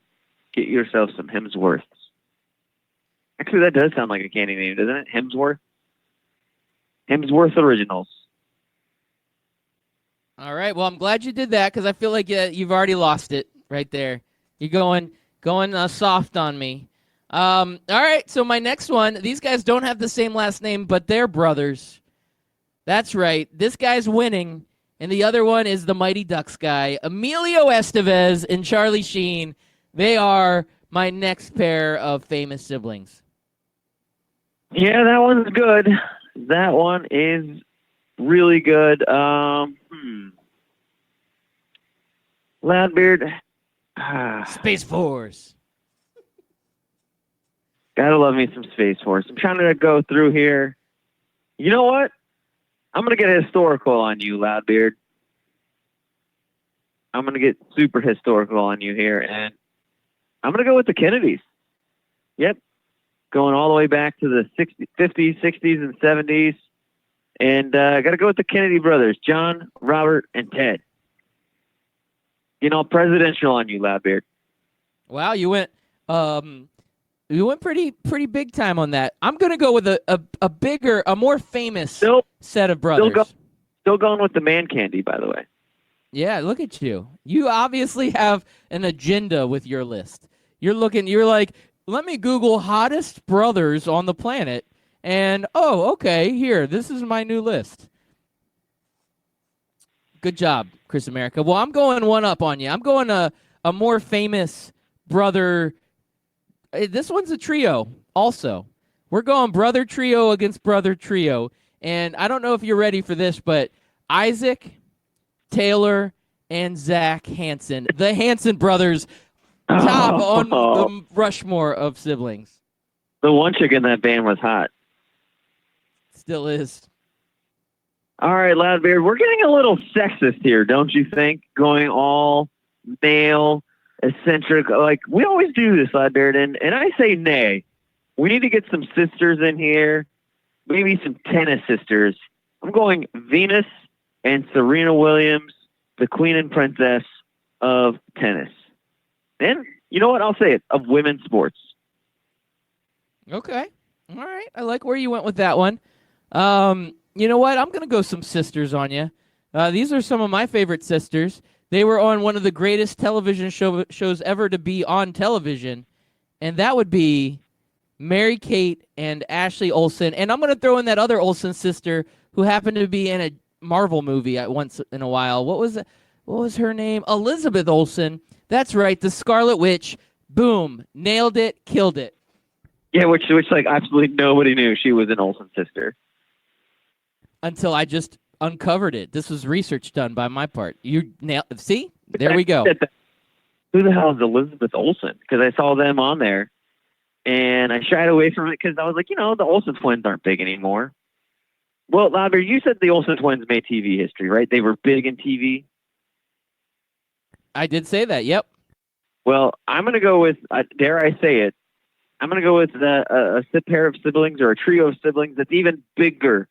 get yourself some Hemsworths. Actually, that does sound like a candy name, doesn't it? Hemsworth? Hemsworth Originals. All right. Well, I'm glad you did that because I feel like you've already lost it right there. You're going soft on me. All right. So my next one. These guys don't have the same last name, but they're brothers. That's right. This guy's winning, and the other one is the Mighty Ducks guy, Emilio Estevez and Charlie Sheen. They are my next pair of famous siblings. Yeah, that one's good. That one is really good. Loudbeard. Space Force. Gotta love me some Space Force. I'm trying to go through here. You know what? I'm gonna get historical on you, Loudbeard. I'm gonna get super historical on you here, and I'm gonna go with the Kennedys. Yep, going all the way back to the 50s, 60s, and 70s, and I gotta go with the Kennedy brothers, John, Robert, and Ted. Presidential on you, Loudbeard. Wow, you went pretty big time on that. I'm gonna go with a bigger, a more famous set of brothers. Still going with the man candy, by the way. Yeah, look at you. You obviously have an agenda with your list. You're like, let me Google hottest brothers on the planet, and okay, here, this is my new list. Good job, Chris America. Well, I'm going one up on you. I'm going a more famous brother. This one's a trio also. We're going brother trio against brother trio. And I don't know if you're ready for this, but Isaac, Taylor, and Zach Hansen. The Hansen brothers, top on the Rushmore of siblings. The one chick in that band was hot. Still is. All right, Loudbeard, we're getting a little sexist here, don't you think? Going all male, eccentric. Like, we always do this, Loudbeard, and I say nay. We need to get some sisters in here, maybe some tennis sisters. I'm going Venus and Serena Williams, the queen and princess of tennis. And you know what? I'll say it, of women's sports. Okay. All right. I like where you went with that one. You know what? I'm going to go some sisters on you. These are some of my favorite sisters. They were on one of the greatest television shows ever to be on television, and that would be Mary-Kate and Ashley Olsen. And I'm going to throw in that other Olsen sister who happened to be in a Marvel movie once in a while. What was her name? Elizabeth Olsen. That's right, the Scarlet Witch. Boom. Nailed it. Killed it. Yeah, which like absolutely nobody knew she was an Olsen sister. Until I just uncovered it. This was research done by my part. See? There we go. Who the hell is Elizabeth Olsen? Because I saw them on there, and I shied away from it because I was like, the Olsen twins aren't big anymore. Well, Loudbeard, you said the Olsen twins made TV history, right? They were big in TV. I did say that, yep. Well, I'm going to go with, dare I say it, I'm going to go with a pair of siblings or a trio of siblings that's even bigger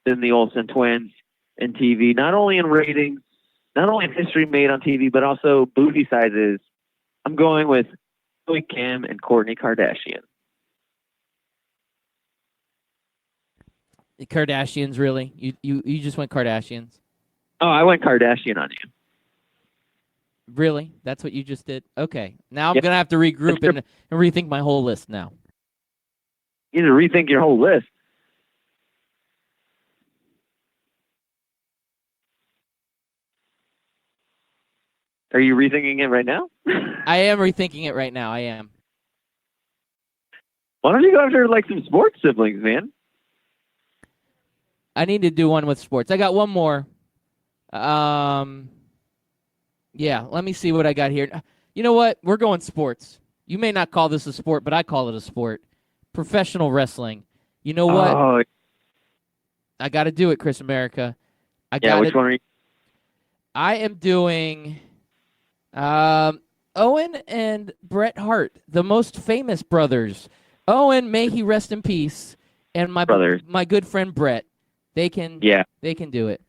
than the Olsen twins in TV, not only in ratings, not only in history made on TV, but also booty sizes. I'm going with Kim and Kourtney Kardashian. The Kardashians, really? You just went Kardashians? Oh, I went Kardashian on you. Really? That's what you just did? Okay. Now I'm going to have to regroup and rethink my whole list now. You need to rethink your whole list. Are you rethinking it right now? I am rethinking it right now. I am. Why don't you go after some sports siblings, man? I need to do one with sports. I got one more. Yeah, let me see what I got here. You know what? We're going sports. You may not call this a sport, but I call it a sport. Professional wrestling. You know what? Oh. I got to do it, Chris America. Which one are you? I am doing Owen and Bret Hart, the most famous brothers. Owen, may he rest in peace, and my good friend Bret. They can do it.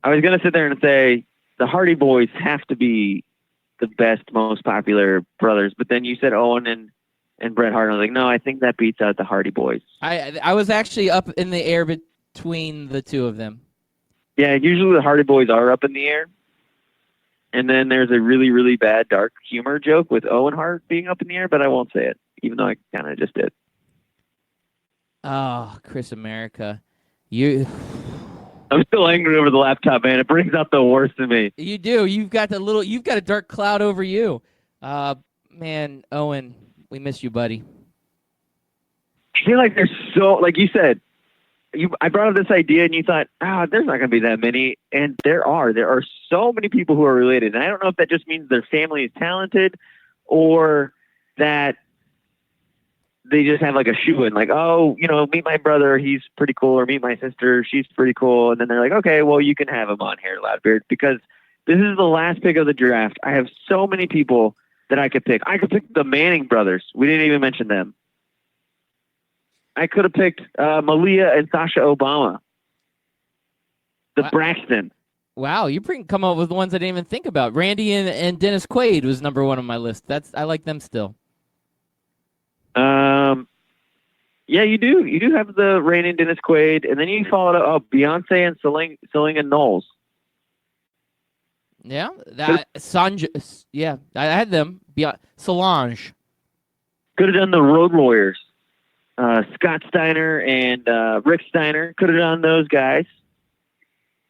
I was going to sit there and say the Hardy Boys have to be the best, most popular brothers, but then you said Owen and Bret Hart. I was like, no, I think that beats out the Hardy Boys. I was actually up in the air between the two of them. Yeah, usually the Hardy Boys are up in the air. And then there's a really, really bad dark humor joke with Owen Hart being up in the air, but I won't say it, even though I kind of just did. Oh, Chris America. You I'm still angry over the laptop, man. It brings out the worst in me. you do. You've got a dark cloud over you. Man, Owen, we miss you, buddy. I feel like there's so, like you said, I brought up this idea and you thought, there's not going to be that many. And there are so many people who are related. And I don't know if that just means their family is talented or that they just have like a shoe in, like, oh, meet my brother, he's pretty cool, or meet my sister, she's pretty cool. And then they're like, okay, well, you can have him on here, Loudbeard, because this is the last pick of the draft. I have so many people that I could pick. I could pick the Manning brothers. We didn't even mention them. I could have picked Malia and Sasha Obama. The Braxton. Wow, you come up with the ones I didn't even think about. Randy and Dennis Quaid was number one on my list. I like them still. Yeah, you do. You do have the Randy and Dennis Quaid, and then you followed up Beyonce and Selena Knowles. Yeah, Sanj. Yeah, I had them. Solange. Could have done the Road Warriors. Scott Steiner and Rick Steiner. Could have done those guys.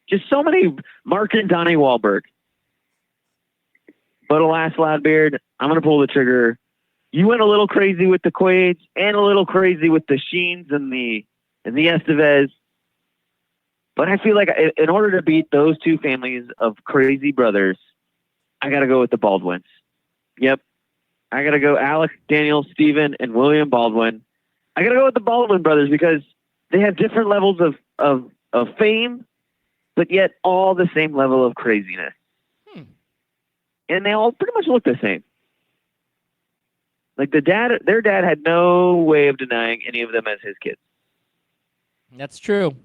Just so many. Mark and Donnie Wahlberg. But alas, Loudbeard, I'm going to pull the trigger. You went a little crazy with the Quaids and a little crazy with the Sheens and the Estevez. But I feel like in order to beat those two families of crazy brothers, I got to go with the Baldwins. Yep. I got to go Alec, Daniel, Stephen, and William Baldwin. I got to go with the Baldwin brothers because they have different levels of fame, but yet all the same level of craziness. And they all pretty much look the same. Like their dad had no way of denying any of them as his kids. That's true.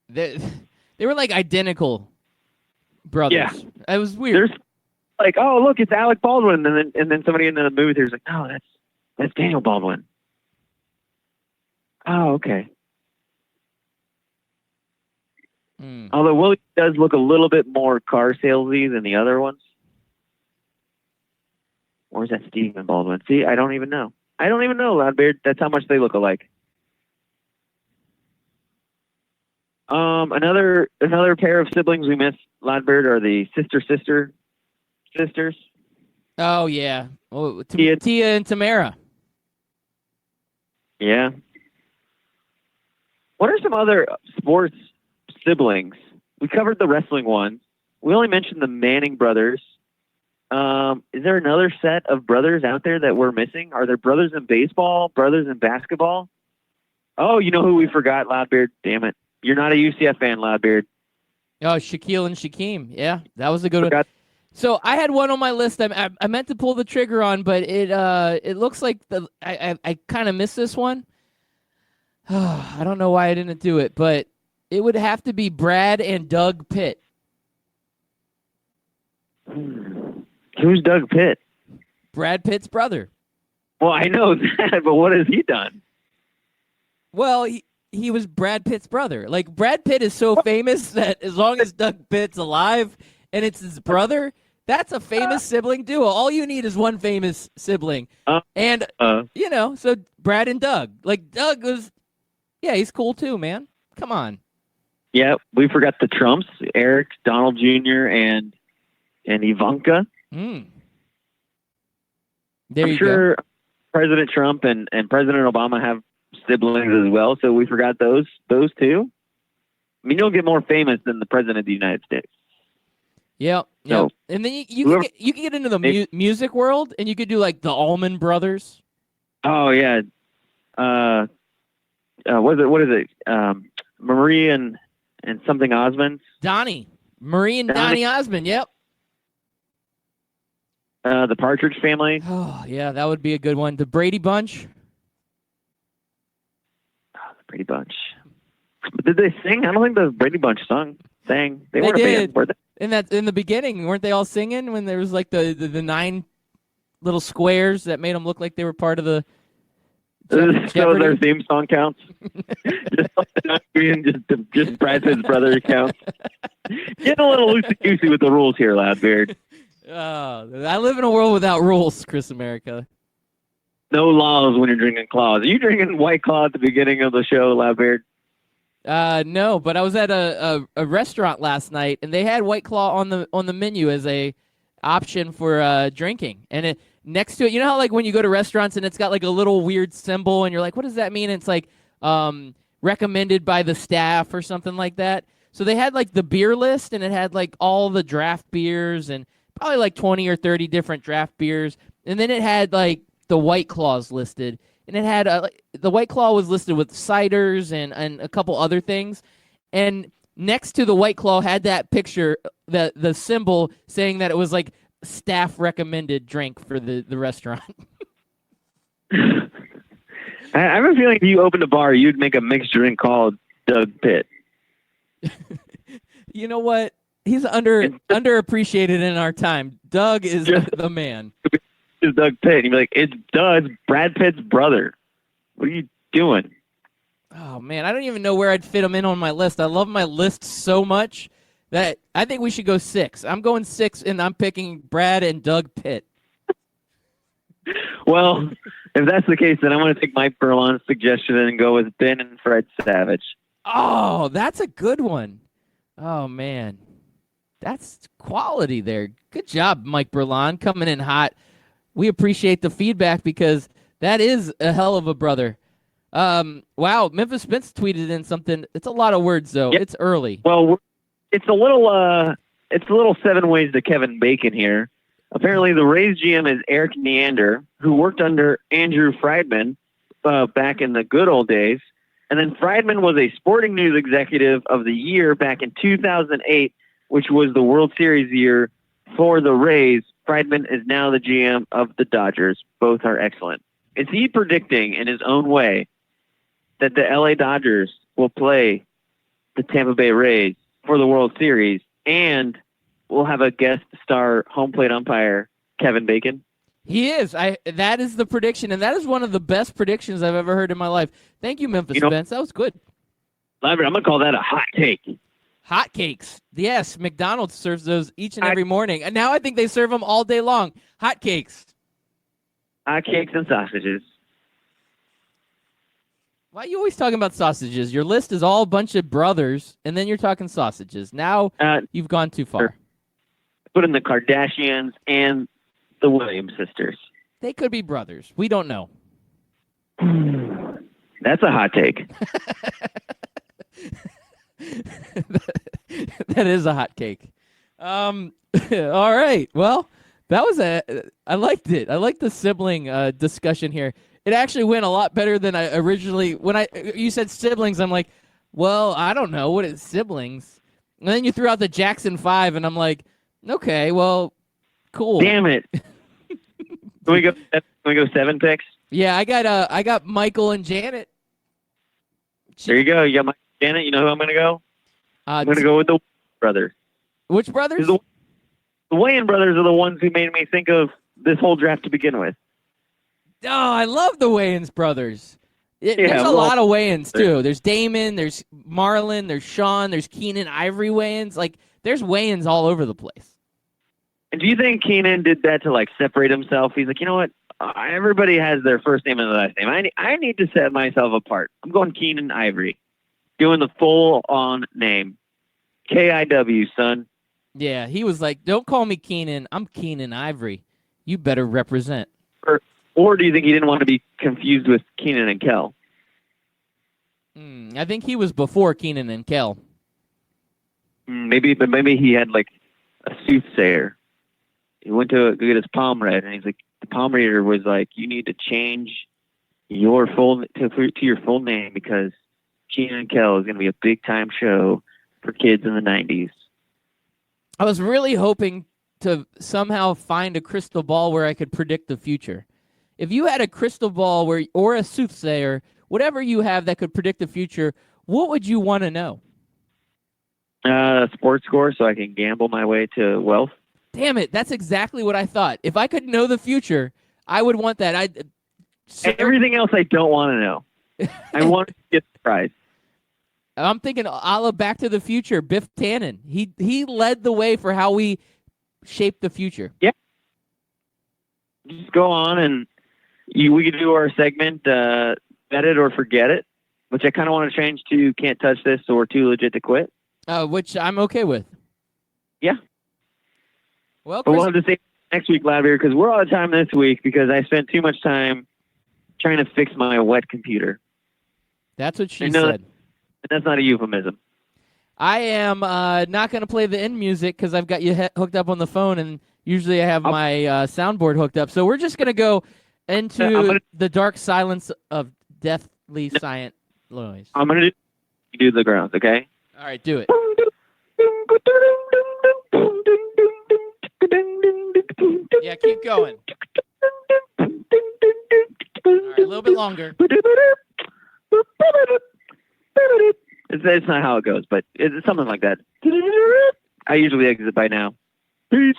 They were like identical brothers. Yeah. It was weird. There's like, oh look, it's Alec Baldwin, and then somebody in the movie there's like, no, that's Daniel Baldwin. Oh, okay. Although Willie does look a little bit more car salesy than the other ones. Or is that Stephen Baldwin? See, I don't even know. Loudbeard. That's how much they look alike. Another pair of siblings we missed, Loudbeard, are the sisters. Oh yeah. Oh, Tia and Tamara. Yeah. What are some other sports siblings? We covered the wrestling one. We only mentioned the Manning brothers. Is there another set of brothers out there that we're missing? Are there brothers in baseball, brothers in basketball? Oh, you know who we forgot, Loudbeard? Damn it. You're not a UCF fan, Loudbeard. Oh, Shaquille and Shaquem. Yeah, that was a good one. So I had one on my list I meant to pull the trigger on, but it looks like I kind of missed this one. I don't know why I didn't do it, but it would have to be Brad and Doug Pitt. Who's Doug Pitt? Brad Pitt's brother. Well, I know that, but what has he done? Well, he was Brad Pitt's brother. Like, Brad Pitt is so famous that as long as Doug Pitt's alive and it's his brother, that's a famous sibling duo. All you need is one famous sibling. So Brad and Doug. Like, Doug was, he's cool too, man. Come on. Yeah, we forgot the Trumps, Eric, Donald Jr., and Ivanka. There I'm you sure go. President Trump and President Obama have siblings as well, so we forgot those two. I mean, you don't get more famous than the President of the United States. Yeah. So, and then you can get into the music world, and you could do like the Allman Brothers. Oh yeah. What is it? Marie and something Osmond. Marie and Donnie Osmond. Yep. The Partridge Family. Oh yeah, that would be a good one. The Brady Bunch. Oh, the Brady Bunch. Did they sing? I don't think the Brady Bunch sang. They weren't did. a band, were they? In the beginning, weren't they all singing when there was like the 9 little squares that made them look like they were part of the So their theme song counts. just Brad Pitt's brother counts. Getting a little loosey goosey with the rules here, Loudbeard. I live in a world without rules, Chris America. No laws when you're drinking claws. Are you drinking White Claw at the beginning of the show, Loudbeard? No, but I was at a restaurant last night, and they had White Claw on the menu as a option for drinking. And next to it, you know how like when you go to restaurants and it's got like a little weird symbol, and you're like, what does that mean? And it's like recommended by the staff or something like that. So they had like the beer list, and it had like all the draft beers and probably like 20 or 30 different draft beers. And then it had like the White Claws listed. And it had the White Claw was listed with ciders and a couple other things. And next to the White Claw had that picture, the symbol saying that it was like staff recommended drink for the restaurant. I have a feeling if you opened a bar, you'd make a mixed drink called Doug Pitt. You know what? He's underappreciated in our time. Doug is the man. It's Doug Pitt. And you'd be like, it's Doug, Brad Pitt's brother. What are you doing? Oh, man. I don't even know where I'd fit him in on my list. I love my list so much that I think we should go 6. I'm going 6, and I'm picking Brad and Doug Pitt. Well, if that's the case, then I'm going to take Mike Berlon's suggestion and go with Ben and Fred Savage. Oh, that's a good one. Oh, man. That's quality there. Good job, Mike Berlon, coming in hot. We appreciate the feedback because that is a hell of a brother. Wow, Memphis Spence tweeted in something. It's a lot of words, though. Yep. It's early. Well, it's a little 7 ways to Kevin Bacon here. Apparently, the Rays GM is Eric Neander, who worked under Andrew Friedman back in the good old days. And then Friedman was a Sporting News Executive of the Year back in 2008, which was the World Series year for the Rays. Friedman is now the GM of the Dodgers. Both are excellent. Is he predicting in his own way that the LA Dodgers will play the Tampa Bay Rays for the World Series and will have a guest star home plate umpire, Kevin Bacon? He is. That is the prediction, and that is one of the best predictions I've ever heard in my life. Thank you, Memphis Spence. That was good. I'm going to call that a hot take. Hotcakes. Yes, McDonald's serves those each and every morning. And now I think they serve them all day long. Hotcakes. Hotcakes and sausages. Why are you always talking about sausages? Your list is all a bunch of brothers, and then you're talking sausages. Now you've gone too far. Put in the Kardashians and the Williams sisters. They could be brothers. We don't know. That's a hot take. That is a hot cake. All right. Well, that was I liked it. I liked the sibling discussion here. It actually went a lot better than I originally. You said siblings, I'm like, well, I don't know what is siblings. And then you threw out the Jackson 5, and I'm like, okay, well, cool. Damn it. Can we go 7 picks? Yeah, I got Michael and Janet. There you go. You got Michael and Janet. You know who I'm going to go? I'm going to go with the brothers. Which brothers? The Wayans brothers are the ones who made me think of this whole draft to begin with. Oh, I love the Wayans brothers. There's a lot of Wayans, too. There's Damon, there's Marlon, there's Sean, there's Keenan Ivory Wayans. Like, there's Wayans all over the place. And do you think Keenan did that to, like, separate himself? He's like, you know what? Everybody has their first name and their last name. I need to set myself apart. I'm going Keenan Ivory. Doing the full-on name. KIW, son. Yeah, he was like, don't call me Keenan. I'm Keenan Ivory. You better represent. Or do you think he didn't want to be confused with Keenan and Kel? I think he was before Keenan and Kel. Maybe he had, like, a soothsayer. He went to go get his palm read, and he's like, the palm reader was like, you need to change your to your full name because Keenan and Kel is going to be a big-time show for kids in the 90s. I was really hoping to somehow find a crystal ball where I could predict the future. If you had a crystal ball or a soothsayer, whatever you have that could predict the future, what would you want to know? Sports score so I can gamble my way to wealth. Damn it, that's exactly what I thought. If I could know the future, I would want that. Everything else I don't want to know. I want to get surprised. I'm thinking a la Back to the Future, Biff Tannen. He led the way for how we shape the future. Yeah. Just go on and we could do our segment, Bet It or Forget It, which I kind of want to change to Can't Touch This or Too Legit to Quit. Which I'm okay with. Yeah. Well, But Chris, we'll have to say next week, Lavir, because we're out of time this week because I spent too much time trying to fix my wet computer. that's what she I know said. That's not a euphemism. I am not going to play the end music because I've got you hooked up on the phone, and usually I have my soundboard hooked up. So we're just going to go into the dark silence of deathly silent noise. I'm going to do the grounds, okay? All right, do it. Yeah, keep going. All right, a little bit longer. It's not how it goes, but it's something like that. I usually exit by now. Peace.